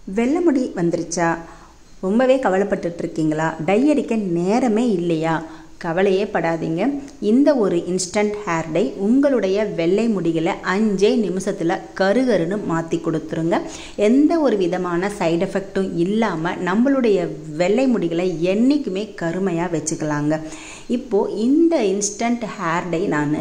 வெள்ளை முடி வந்துருச்சா? ரொம்பவே கவலைப்பட்டுட்டு இருக்கீங்களா? டை அடிக்க நேரமே இல்லையா? கவலையே படாதீங்க. இந்த ஒரு இன்ஸ்டன்ட் ஹேர் டை உங்களுடைய வெள்ளை முடிகளை 5 நிமிஷத்தில் கருகருன்னு மாற்றி கொடுத்துருங்க. எந்த ஒரு விதமான சைடு எஃபெக்டும் இல்லாமல் நம்மளுடைய வெள்ளை முடிகளை என்றைக்குமே கருமையாக வச்சுக்கலாங்க. இப்போது இந்த இன்ஸ்டன்ட் ஹேர் டை நான்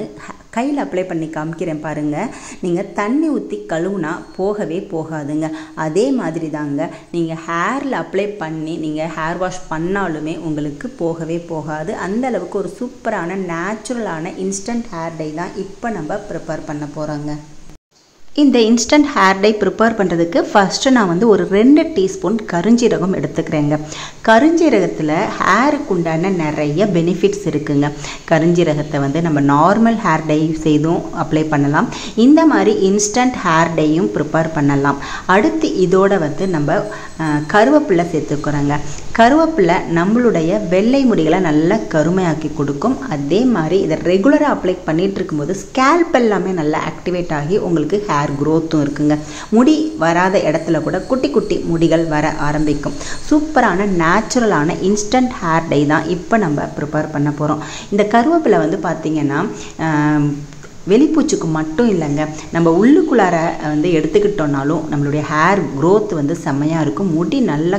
கையில் அப்ளை பண்ணி காமிக்கிறேன் பாருங்கள். நீங்கள் தண்ணி ஊற்றி கழுவுனா போகவே போகாதுங்க. அதே மாதிரி தாங்க நீங்கள் ஹேரில் அப்ளை பண்ணி நீங்கள் ஹேர் வாஷ் பண்ணாலுமே உங்களுக்கு போகவே போகாது. அந்த அளவுக்கு ஒரு சூப்பரான நேச்சுரலான இன்ஸ்டன்ட் ஹேர் டை தான் இப்போ நம்ம ப்ரிப்பேர் பண்ண போகிறோங்க. இந்த இன்ஸ்டன்ட் ஹேர் டை ப்ரிப்பேர் பண்ணுறதுக்கு ஃபஸ்ட்டு நான் ஒரு 2 டீஸ்பூன் கருஞ்சீரகம் எடுத்துக்கிறேங்க. கருஞ்சீரகத்தில் ஹேருக்கு உண்டான நிறைய பெனிஃபிட்ஸ் இருக்குங்க. கருஞ்சீரகத்தை நம்ம நார்மல் ஹேர் டை செய்தும் அப்ளை பண்ணலாம். இந்த மாதிரி இன்ஸ்டன்ட் ஹேர் டையும் ப்ரிப்பேர் பண்ணலாம். அடுத்து இதோட நம்ம கருவேப்பிலை சேர்த்துக்கிறோங்க. கருவேப்பிலை நம்மளுடைய வெள்ளை முடிகளை நல்லா கருமையாக்கி கொடுக்கும். அதே மாதிரி இதை ரெகுலராக அப்ளை பண்ணிகிட்டு இருக்கும்போது ஸ்கேல்ப் எல்லாமே நல்லா ஆக்டிவேட் ஆகி உங்களுக்கு ஹேர் க்ரோத்தும் இருக்குங்க. முடி வராத இடத்துல கூட குட்டி குட்டி முடிகள் வர ஆரம்பிக்கும். சூப்பரான நேச்சுரலான இன்ஸ்டன்ட் ஹேர் டை தான் இப்போ நம்ம ப்ரிப்பேர் பண்ண போகிறோம். இந்த கருவேப்பிலை பார்த்திங்கன்னா வெளிப்பூச்சுக்கு மட்டும் இல்லைங்க, நம்ம உள்ளுக்குள்ளார எடுத்துக்கிட்டோன்னாலும் நம்மளுடைய ஹேர் க்ரோத் செம்மையாக இருக்கும். முடி நல்லா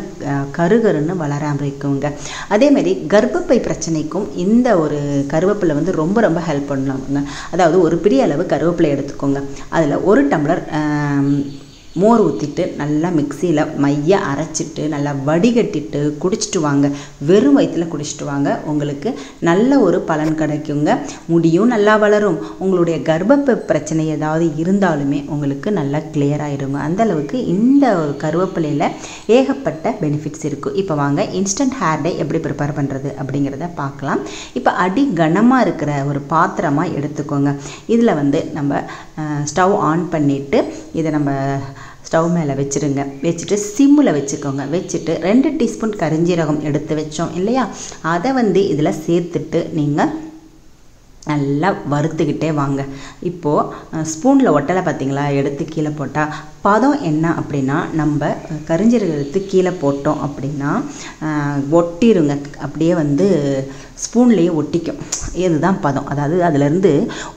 கருகருன்னு வளர ஆரம்பிக்குங்க. அதேமாதிரி கர்ப்பப்பை பிரச்சனைக்கும் இந்த ஒரு கருவேப்பிலை ரொம்ப ரொம்ப ஹெல்ப் பண்ணலாமுங்க. அதாவது ஒரு பெரிய அளவு கருவேப்பிலை எடுத்துக்கோங்க. அதில் 1 டம்ளர் மோர் ஊற்றிட்டு நல்லா மிக்சியில் மைய அரைச்சிட்டு நல்லா வடிகட்டிட்டு குடிச்சிட்டு வாங்க. வெறும் வயிற்றில் குடிச்சிட்டு வாங்க. உங்களுக்கு நல்ல ஒரு பலன் கிடைக்குங்க. முடியும் நல்லா வளரும். உங்களுடைய கர்ப்பப்பை பிரச்சனை ஏதாவது இருந்தாலுமே உங்களுக்கு நல்லா கிளியர் ஆகிடுங்க. அந்தளவுக்கு இந்த கருவேப்பிலையில் ஏகப்பட்ட பெனிஃபிட்ஸ் இருக்குது. இப்போ வாங்க இன்ஸ்டன்ட் ஹேர் டை எப்படி ப்ரிப்பேர் பண்ணுறது அப்படிங்கிறத பார்க்கலாம். இப்போ அடி கனமாக இருக்கிற ஒரு பாத்திரமாக எடுத்துக்கோங்க. இதில் நம்ம ஸ்டவ் ஆன் பண்ணிவிட்டு இதை நம்ம ஸ்டவ் மேலே வச்சுருங்க. வச்சுட்டு சிம்மில் வச்சுக்கோங்க. வச்சுட்டு 2 டீஸ்பூன் கருஞ்சீரகம் எடுத்து வச்சோம் இல்லையா, அதை இதில் சேர்த்துட்டு நீங்கள் நல்லா வறுத்துக்கிட்டே வாங்க. இப்போது ஸ்பூனில் ஒட்டலை பார்த்திங்களா, எடுத்து கீழே போட்டால் பதம் என்ன அப்படின்னா, நம்ம கருஞ்சீரகம் எடுத்து கீழே போட்டோம் அப்படின்னா ஒட்டிருங்க. அப்படியே ஸ்பூன்லேயே ஒட்டிக்கும். இதுதான் பதம். அதாவது அதிலேருந்து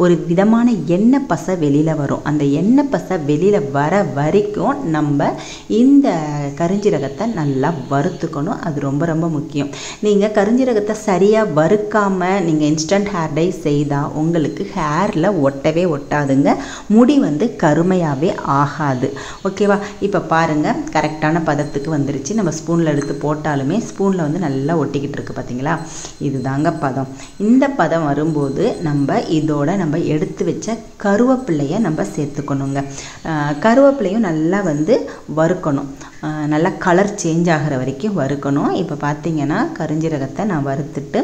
ஒரு விதமான எண்ணெய் பசை வெளியில் வரும். அந்த எண்ணெய் பசை வெளியில் வர வரைக்கும் நம்ம இந்த கருஞ்சீரகத்தை நல்லா வறுத்துக்கணும். அது ரொம்ப ரொம்ப முக்கியம். நீங்கள் கருஞ்சீரகத்தை சரியாக வறுக்காமல் நீங்கள் இன்ஸ்டன்ட் ஹேர் டை செய்தால் உங்களுக்கு ஹேரில் ஒட்டவே ஒட்டாதுங்க. முடி கருமையாகவே ஆகாது. ஓகேவா? இப்போ பாருங்கள், கரெக்டான பதத்துக்கு வந்துருச்சு. நம்ம ஸ்பூனில் எடுத்து போட்டாலுமே ஸ்பூனில் நல்லா ஒட்டிக்கிட்டு இருக்குது பார்த்தீங்களா? இதுதாங்க பதம். இந்த பதம் வரும்போது இதோட நம்ம எடுத்து வச்ச கருவேப்பிலையை நம்ம சேர்த்துக்கணுங்க. கருவேப்பிலையும் நல்லா வறுக்கணும். நல்லா கலர் சேஞ்ச் ஆகிற வரைக்கும் வறுக்கணும். இப்போ பார்த்தீங்கன்னா கருஞ்சீரகத்தை நான் வறுத்துட்டு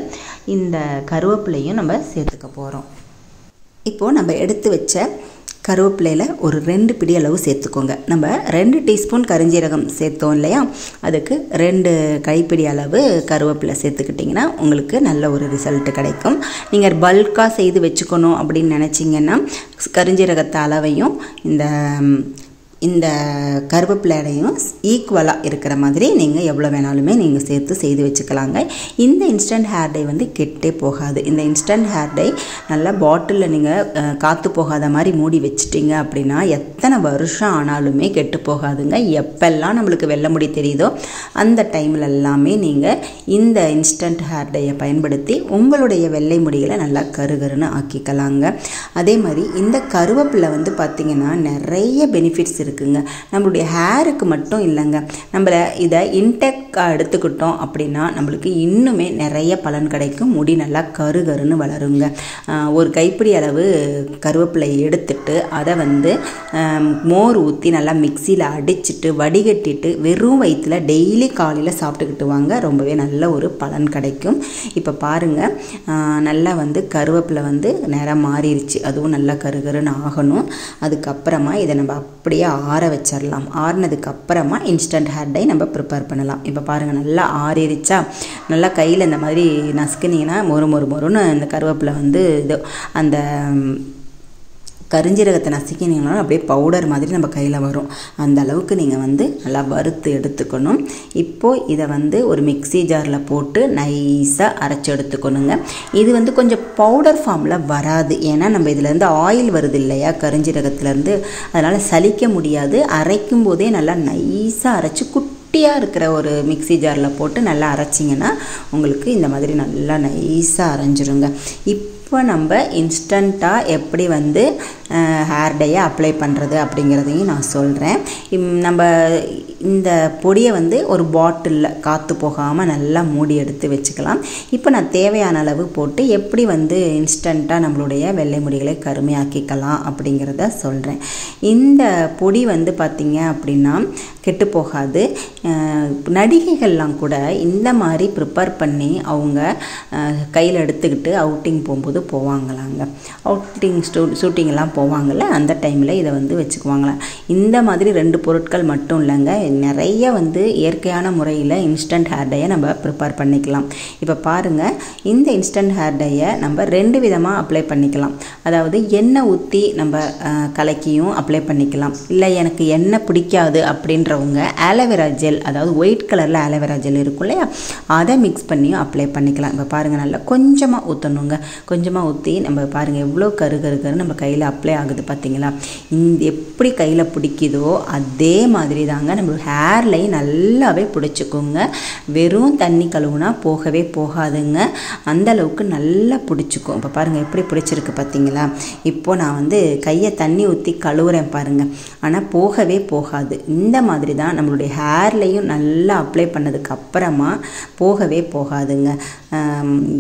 இந்த கருவேப்பிலையும் நம்ம சேர்த்துக்க போகிறோம். இப்போது நம்ம எடுத்து வச்ச கருவேப்பிலையில் ஒரு 2 பிடி அளவு சேர்த்துக்கோங்க. நம்ம 2 டீஸ்பூன் கருஞ்சீரகம் சேர்த்தோம் இல்லையா, அதுக்கு 2 கைப்பிடி அளவு கருவேப்பிலை சேர்த்துக்கிட்டிங்கன்னா உங்களுக்கு நல்ல ஒரு ரிசல்ட் கிடைக்கும். நீங்கள் பல்காக செய்து வச்சுக்கணும் அப்படின்னு நினச்சிங்கன்னா கருஞ்சீரகத்தை அளவையும் இந்த கருவேப்பிலையும் ஈக்குவலாக இருக்கிற மாதிரி நீங்கள் எவ்வளோ வேணாலுமே நீங்கள் சேர்த்து செய்து வச்சுக்கலாங்க. இந்த இன்ஸ்டன்ட் ஹேர் டை கெட்டே போகாது. இந்த இன்ஸ்டன்ட் ஹேர் டை நல்லா பாட்டிலில் நீங்கள் காற்று போகாத மாதிரி மூடி வச்சிட்டிங்க அப்படின்னா எத்தனை வருஷம் ஆனாலுமே கெட்டு போகாதுங்க. எப்பெல்லாம் நம்மளுக்கு வெள்ளை முடி தெரியுதோ அந்த டைமில் எல்லாமே நீங்கள் இந்த இன்ஸ்டன்ட் ஹேர் டையை பயன்படுத்தி உங்களுடைய வெள்ளை முடிகளை நல்லா கருகருன்னு ஆக்கிக்கலாங்க. அதே மாதிரி இந்த கருவேப்பிலை பார்த்திங்கன்னா நிறைய பெனிஃபிட்ஸ் இருக்குங்க. நம்மளுடைய ஹேருக்கு மட்டும் இல்லைங்க, நம்ம இதை இன்டெக்காக எடுத்துக்கிட்டோம் அப்படின்னா நம்மளுக்கு இன்னுமே நிறைய பலன் கிடைக்கும். முடி நல்லா கருகருன்னு வளருங்க. ஒரு கைப்பிடி அளவு கருவேப்பிலை எடுத்துட்டு அதை மோர் ஊற்றி நல்லா மிக்சியில் அடிச்சுட்டு வடிகட்டிட்டு வெறும் வயிற்றில் டெய்லி காலையில் சாப்பிட்டுக்கிட்டு வாங்க. ரொம்பவே நல்ல ஒரு பலன் கிடைக்கும். இப்போ பாருங்கள், நல்லா கருவேப்பிலை நிறம் மாறிடுச்சு. அதுவும் நல்லா கருகருன்னு ஆகணும். அதுக்கப்புறமா இதை நம்ம அப்படியே ஆற வச்சிடலாம். ஆறினதுக்கு அப்புறமா இன்ஸ்டன்ட் ஹேர் டை நம்ம ப்ரிப்பேர் பண்ணலாம். இப்போ பாருங்கள், நல்லா ஆறிடுச்சா? நல்லா கையில் இந்த மாதிரி நசுக்குனிங்கன்னா மொறுன்னு இந்த கருவேப்பிலை இது அந்த கரிஞ்சீரகத்தை நசுக்கினீங்கன்னா அப்படியே பவுடர் மாதிரி நம்ம கையில் வரும். அந்த அளவுக்கு நீங்கள் வந்து நல்லா வறுத்து எடுத்துக்கணும். இப்போது இதை வந்து ஒரு மிக்ஸி ஜாரில் போட்டு நைஸாக அரைச்சி எடுத்துக்கணுங்க. இது வந்து கொஞ்சம் பவுடர் ஃபார்மில் வராது, ஏன்னா நம்ம இதுலேருந்து ஆயில் வருது இல்லையா கரிஞ்சீரகத்துலேருந்து, அதனால் சலிக்க முடியாது. அரைக்கும் போதே நல்லா நைஸாக அரைச்சி குட்டியாக இருக்கிற ஒரு மிக்ஸி ஜாரில் போட்டு நல்லா அரைச்சிங்கன்னா உங்களுக்கு இந்த மாதிரி நல்லா நைஸாக அரைஞ்சிருங்க. இப்போ நம்ம இன்ஸ்டண்ட்டாக எப்படி வந்து ஹேர் டையை அப்ளை பண்ணுறது அப்படிங்கிறதையும் நான் சொல்கிறேன். நம்ம இந்த பொடியை வந்து ஒரு பாட்டிலில் காற்று போகாமல் நல்லா மூடி எடுத்து வச்சுக்கலாம். இப்போ நான் தேவையான அளவு போட்டு எப்படி வந்து இன்ஸ்டண்ட்டாக நம்மளுடைய வெள்ளை முடிகளை கருமையாக்கிக்கலாம் அப்படிங்கிறத சொல்கிறேன். இந்த பொடி வந்து பார்த்திங்க அப்படின்னா கெட்டு போகாது. நடிகைகள்லாம் கூட இந்த மாதிரி ப்ரிப்பேர் பண்ணி அவங்க கையில் எடுத்துக்கிட்டு அவுட்டிங் போகும்போது போவாங்களாங்க. அவுட்டிங் ஷூட்டிங்கெல்லாம் போவாங்கள்ல, அந்த டைமில் இதை வந்து வச்சுக்குவாங்களாம். இந்த மாதிரி 2 பொருட்கள் மட்டும் இல்லைங்க, நிறைய வந்து இயற்கையான முறையில் இன்ஸ்டன்ட் ஹேர் டையை நம்ம ப்ரிப்பேர் பண்ணிக்கலாம். இப்போ பாருங்கள், இந்த இன்ஸ்டன்ட் ஹேர் டையை நம்ம 2 விதமாக அப்ளை பண்ணிக்கலாம். அதாவது எண்ணெய் ஊற்றி நம்ம கலக்கியும் அப்ளை பண்ணிக்கலாம். இல்லை எனக்கு எண்ணெய் பிடிக்காது அப்படின்றவங்க ஆலோவேரா ஜெல், அதாவது ஒயிட் கலரில் ஆலோவேரா ஜெல் இருக்கும் இல்லையா, அதை மிக்ஸ் பண்ணியும் அப்ளை பண்ணிக்கலாம். இப்போ பாருங்கள், நல்லா கொஞ்சமாக ஊற்றணுங்க. கொஞ்சமாக ஊற்றி நம்ம பாருங்கள் எவ்வளோ கரு நம்ம கையில் அப்ளை ஆகுது பார்த்தீங்களா. இந்த எப்படி கையில் பிடிக்குதோ அதே மாதிரி தாங்க நம்ம ஹேர் லைன் நல்லாவே பிடிச்சிக்கோங்க. வெறும் தண்ணி கழுவுனா போகவே போகாதுங்க, அந்தளவுக்கு நல்லா பிடிச்சிக்கும். இப்போ பாருங்கள் எப்படி பிடிச்சிருக்கு பார்த்தீங்களா. இப்போது நான் வந்து கையை தண்ணி ஊற்றி கழுவுறேன் பாருங்கள், ஆனால் போகவே போகாது. இந்த மாதிரி தான் நம்மளுடைய ஹேர்லையும் நல்லா அப்ளை பண்ணதுக்கு அப்புறமா போகவே போகாதுங்க.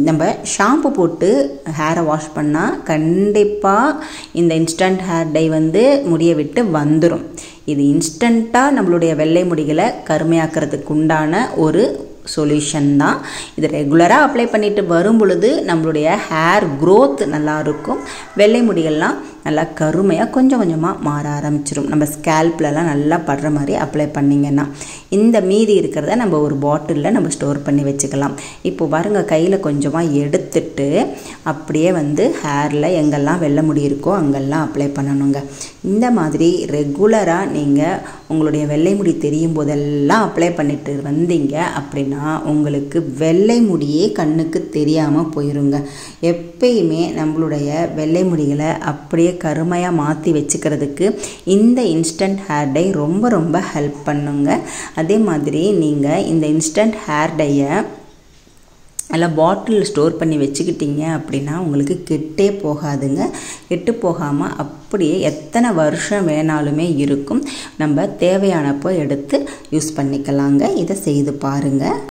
நம்ம ஷாம்பு போட்டு ஹேரை வாஷ் பண்ணால் கண்டிப்பாக இந்த இன்ஸ்டன்ட் ஹேர் டை வந்து முடியை விட்டு வந்துடும். இது இன்ஸ்டண்ட்டாக நம்மளுடைய வெள்ளை முடிகளை கருமையாக்கிறதுக்கு உண்டான ஒரு சொல்யூஷன் தான். இது ரெகுலராக அப்ளை பண்ணிட்டு வரும் பொழுது நம்மளுடைய ஹேர் க்ரோத் நல்லாயிருக்கும். வெள்ளை முடிகள்லாம் நல்லா கருமையாக கொஞ்சம் கொஞ்சமாக மாற ஆரம்பிச்சிடும். நம்ம ஸ்கேல்ப்லலாம் நல்லா படுற மாதிரி அப்ளை பண்ணிங்கன்னா இந்த மீதி இருக்கிறத நம்ம ஒரு பாட்டிலில் நம்ம ஸ்டோர் பண்ணி வச்சுக்கலாம். இப்போ பாருங்கள், கையில் கொஞ்சமாக எடுத்துட்டு அப்படியே வந்து ஹேரில் எங்கெல்லாம் வெள்ளை முடி இருக்கோ அங்கெல்லாம் அப்ளை பண்ணணுங்க. இந்த மாதிரி ரெகுலராக நீங்கள் உங்களுடைய வெள்ளை முடி தெரியும் போதெல்லாம் அப்ளை பண்ணிட்டு வந்தீங்க அப்படின்னா உங்களுக்கு வெள்ளை முடியே கண்ணுக்கு தெரியாமல் போயிருங்க. எப்பயுமே நம்மளுடைய வெள்ளை முடிகளை அப்படியே கருமையாக மாற்றி வச்சுக்கிறதுக்கு இந்த இன்ஸ்டன்ட் ஹேர் டை ரொம்ப ரொம்ப ஹெல்ப் பண்ணுங்க. அதே மாதிரி நீங்கள் இந்த இன்ஸ்டன்ட் ஹேர் டையை எல்லாம் பாட்டிலில் ஸ்டோர் பண்ணி வச்சுக்கிட்டீங்க அப்படின்னா உங்களுக்கு கெட்டே போகாதுங்க. கெட்டு போகாமல் அப்படியே எத்தனை வருஷம் வேணாலுமே இருக்கும். நம்ம தேவையானப்போ எடுத்து யூஸ் பண்ணிக்கலாங்க. இதை செய்து பாருங்கள்.